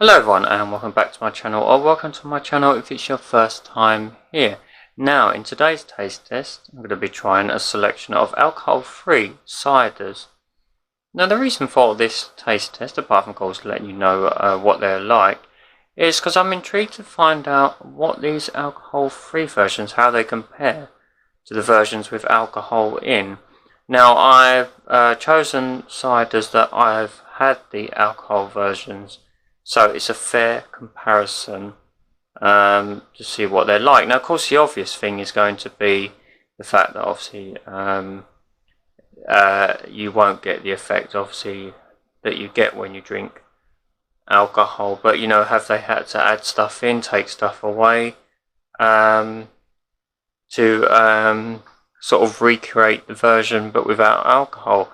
Hello everyone and welcome back to my channel, or welcome to my channel if it's your first time here. Now in today's taste test I'm going to be trying a selection of alcohol free ciders. Now the reason for this taste test, apart from of course letting you know what they're like, is because I'm intrigued to find out what these alcohol free versions, how they compare to the versions with alcohol in. Now I've chosen ciders that I've had the alcohol versions, so it's a fair comparison to see what they're like. Now of course the obvious thing is going to be the fact that obviously you won't get the effect obviously that you get when you drink alcohol, but you know, have they had to add stuff in, take stuff away to sort of recreate the version but without alcohol?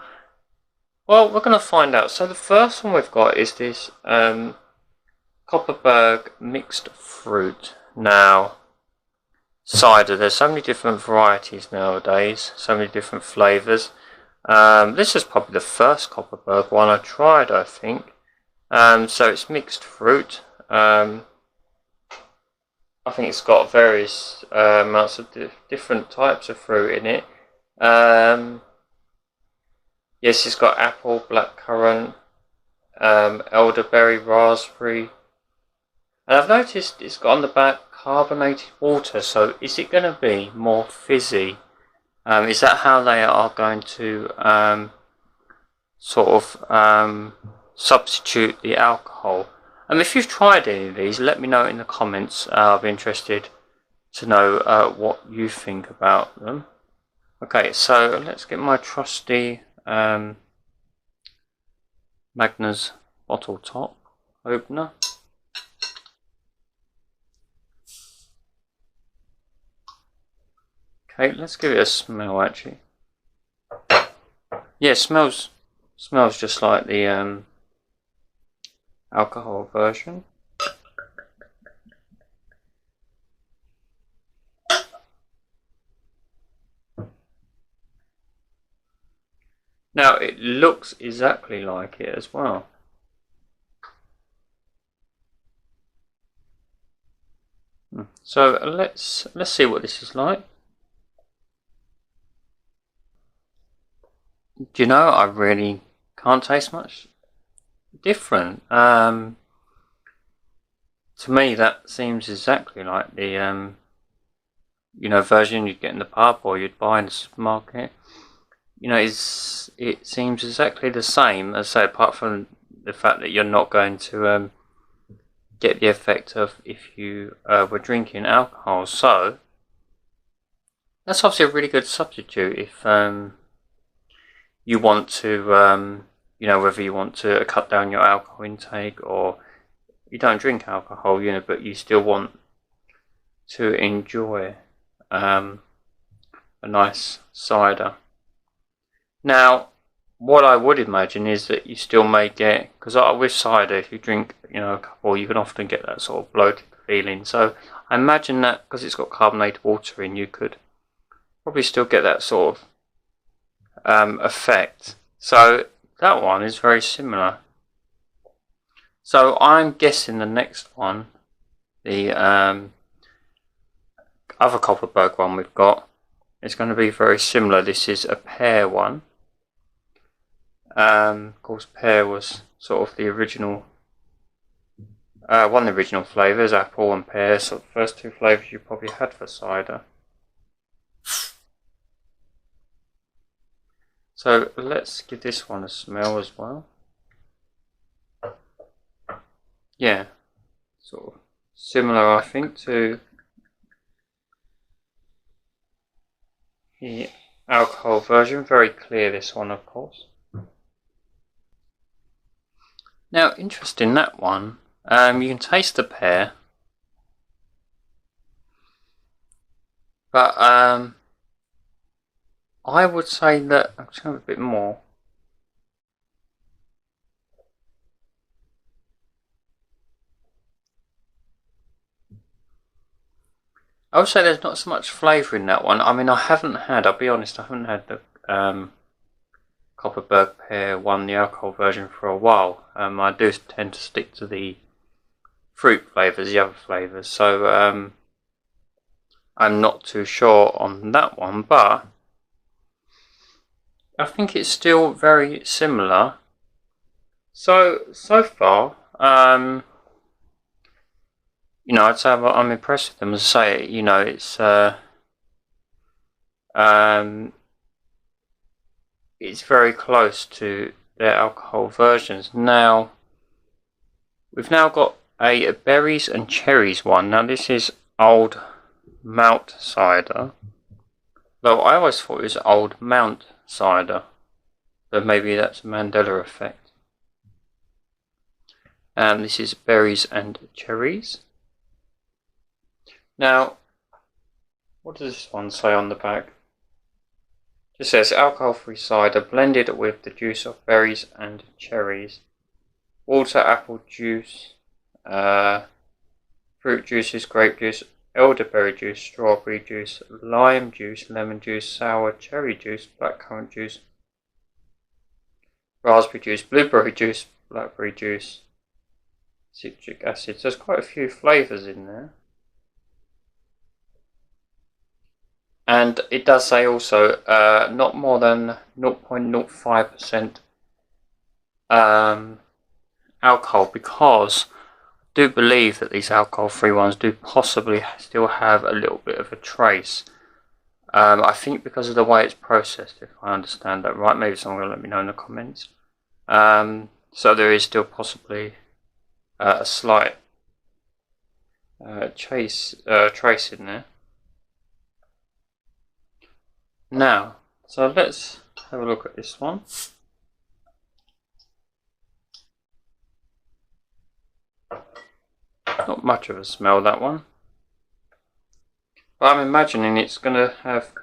Well, we're going to find out. So the first one we've got is this Copperberg mixed fruit. Now cider, there's so many different varieties nowadays, so many different flavours. This is probably the first Copperberg one I tried, I think. So it's mixed fruit. I think it's got various amounts of different types of fruit in it. Yes, it's got apple, blackcurrant, elderberry, raspberry. And I've noticed it's got on the back carbonated water, so is it going to be more fizzy? Is that how they are going to sort of substitute the alcohol? If you've tried any of these, let me know in the comments. I'll be interested to know what you think about them. Okay, so let's get my trusty Magners bottle top opener. Okay, let's give it a smell actually. Yeah, it smells just like the alcohol version. Now it looks exactly like it as well. So let's see what this is like. Do you know, I really can't taste much different. To me that seems exactly like the you know, version you'd get in the pub or you'd buy in the supermarket. You know, it seems exactly the same, as I say, apart from the fact that you're not going to get the effect of if you were drinking alcohol. So that's obviously a really good substitute if you want to, you know, whether you want to cut down your alcohol intake or you don't drink alcohol, you know, but you still want to enjoy a nice cider. Now, what I would imagine is that you still may get, because with cider, if you drink, you know, a couple, you can often get that sort of bloated feeling. So I imagine that because it's got carbonated water in, you could probably still get that sort of effect. So that one is very similar. So I'm guessing the next one, the other Kopparberg one we've got, is going to be very similar. This is a pear one. Of course, pear was sort of the original, one of the original flavours, apple and pear, so the first two flavours you probably had for cider. So let's give this one a smell as well. Yeah, sort of similar, I think, to the alcohol version. Very clear, this one, of course. Now, interesting, that one, you can taste the pear, but I would say that I'm just going to have a bit more. I would say there's not so much flavour in that one. I mean, I'll be honest, I haven't had the Copperberg Pear one, the alcohol version, for a while. I do tend to stick to the fruit flavours, the other flavours. So I'm not too sure on that one, but I think it's still very similar. So far, you know, I'd say I'm impressed with them. As I say, you know, it's very close to their alcohol versions. Now, we've now got a berries and cherries one. Now, this is Old Mout cider. Though I always thought it was Old Mout cider, but maybe that's a Mandela effect. And this is berries and cherries. Now, what does this one say on the back? It says alcohol-free cider blended with the juice of berries and cherries, water, apple juice, fruit juices, grape juice, elderberry juice, strawberry juice, lime juice, lemon juice, sour cherry juice, blackcurrant juice, raspberry juice, blueberry juice, blackberry juice, citric acid. So there's quite a few flavours in there. And it does say also not more than 0.05% alcohol, because I do believe that these alcohol-free ones do possibly still have a little bit of a trace. I think because of the way it's processed, if I understand that right. Maybe someone will let me know in the comments. So there is still possibly a slight trace in there. Now, so let's have a look at this one. Not much of a smell, that one. But I'm imagining it's going to have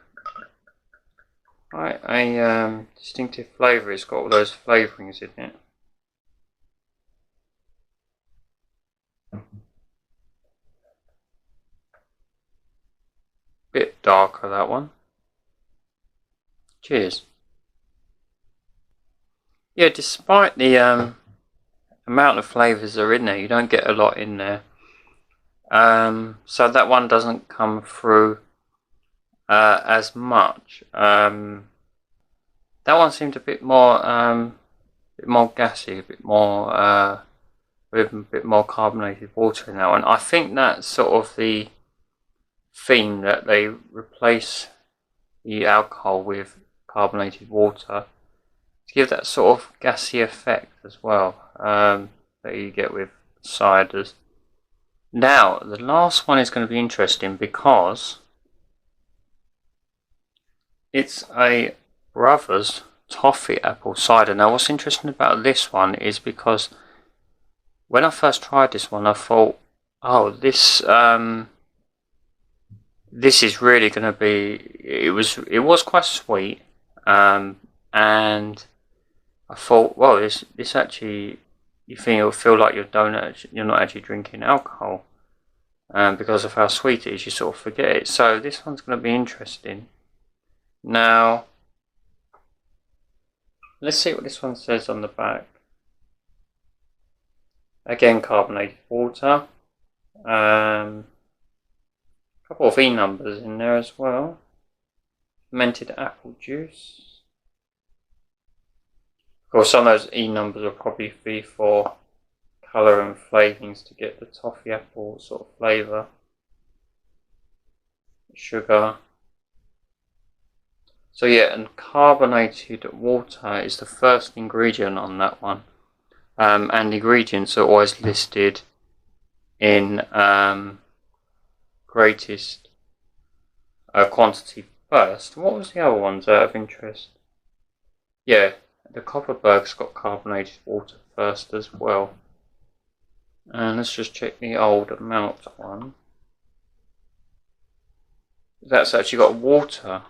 quite a distinctive flavour. It's got all those flavourings in it. Bit darker, that one. Cheers. Yeah, despite the amount of flavours that are in there, you don't get a lot in there. So that one doesn't come through as much. That one seemed a bit more gassy, a bit more with a bit more carbonated water in that one. I think that's sort of the theme, that they replace the alcohol with carbonated water to give that sort of gassy effect as well, that you get with ciders. Now, the last one is going to be interesting because it's a Brothers Toffee apple cider. Now, what's interesting about this one is because when I first tried this one, I thought, oh, this is really going to be. It was quite sweet, and I thought, well, this actually, you think it'll feel like you're not actually drinking alcohol, because of how sweet it is. You sort of forget it. So this one's going to be interesting. Now, let's see what this one says on the back. Again, carbonated water. Couple of E numbers in there as well. Fermented apple juice. Of course, some of those E numbers will probably be for colour and flavourings to get the toffee apple sort of flavour. Sugar. So yeah, and carbonated water is the first ingredient on that one. And ingredients are always listed in greatest quantity first. What was the other ones out of interest? Yeah, the Copperberg's got carbonated water first as well. And let's just check the Old Mout one. That's actually got water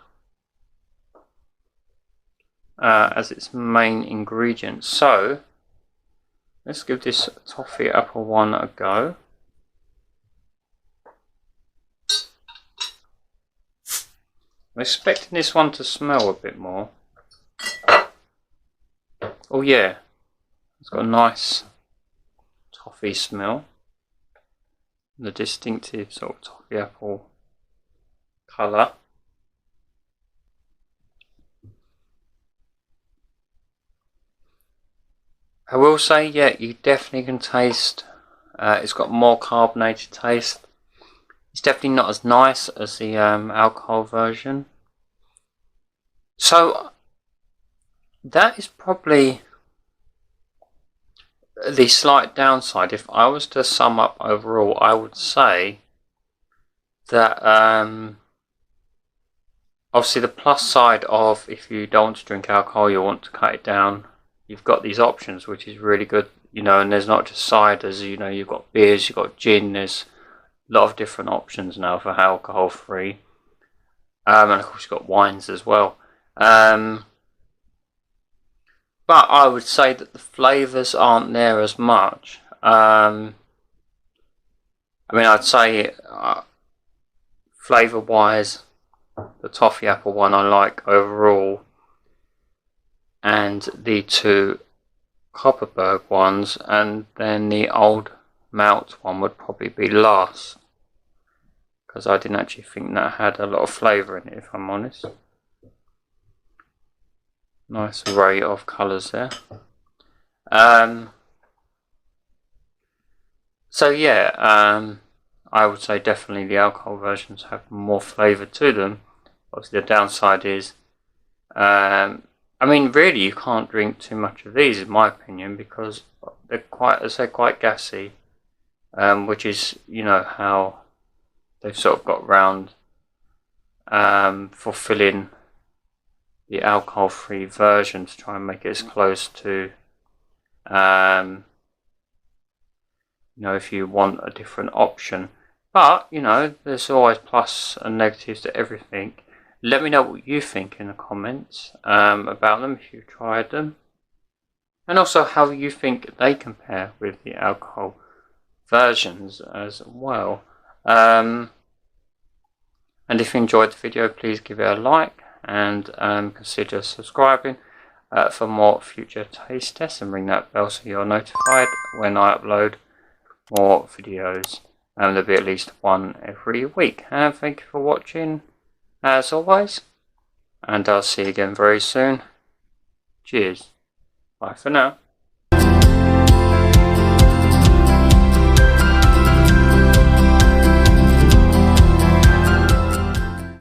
as its main ingredient. So let's give this toffee apple one a go. I'm expecting this one to smell a bit more. Oh yeah, it's got a nice toffee smell. the distinctive sort of toffee apple colour. I will say, yeah, you definitely can taste, it's got more carbonated taste. It's definitely not as nice as the alcohol version. So that is probably the slight downside. If I was to sum up overall, I would say that obviously the plus side of, if you don't want to drink alcohol, you want to cut it down, you've got these options, which is really good, you know. And there's not just ciders, you know, you've got beers, you've got gin, there's a lot of different options now for alcohol free, and of course you've got wines as well. But I would say that the flavours aren't there as much. I mean, I'd say flavour wise, the toffee apple one I like overall, and the two Copperberg ones, and then the Old Mout one would probably be last, because I didn't actually think that had a lot of flavour in it, if I'm honest. Nice array of colours there. So yeah, I would say definitely the alcohol versions have more flavour to them. Obviously the downside is, I mean, really you can't drink too much of these in my opinion, because they're quite gassy, which is, you know, how they've sort of got round fulfilling the alcohol-free version to try and make it as close to, you know, if you want a different option. But, you know, there's always plus and negatives to everything. Let me know what you think in the comments about them if you've tried them. And also how you think they compare with the alcohol versions as well. And if you enjoyed the video, please give it a like, and consider subscribing for more future taste tests, and ring that bell so you're notified when I upload more videos. There'll be at least one every week. And thank you for watching as always, and I'll see you again very soon. Cheers. Bye for now.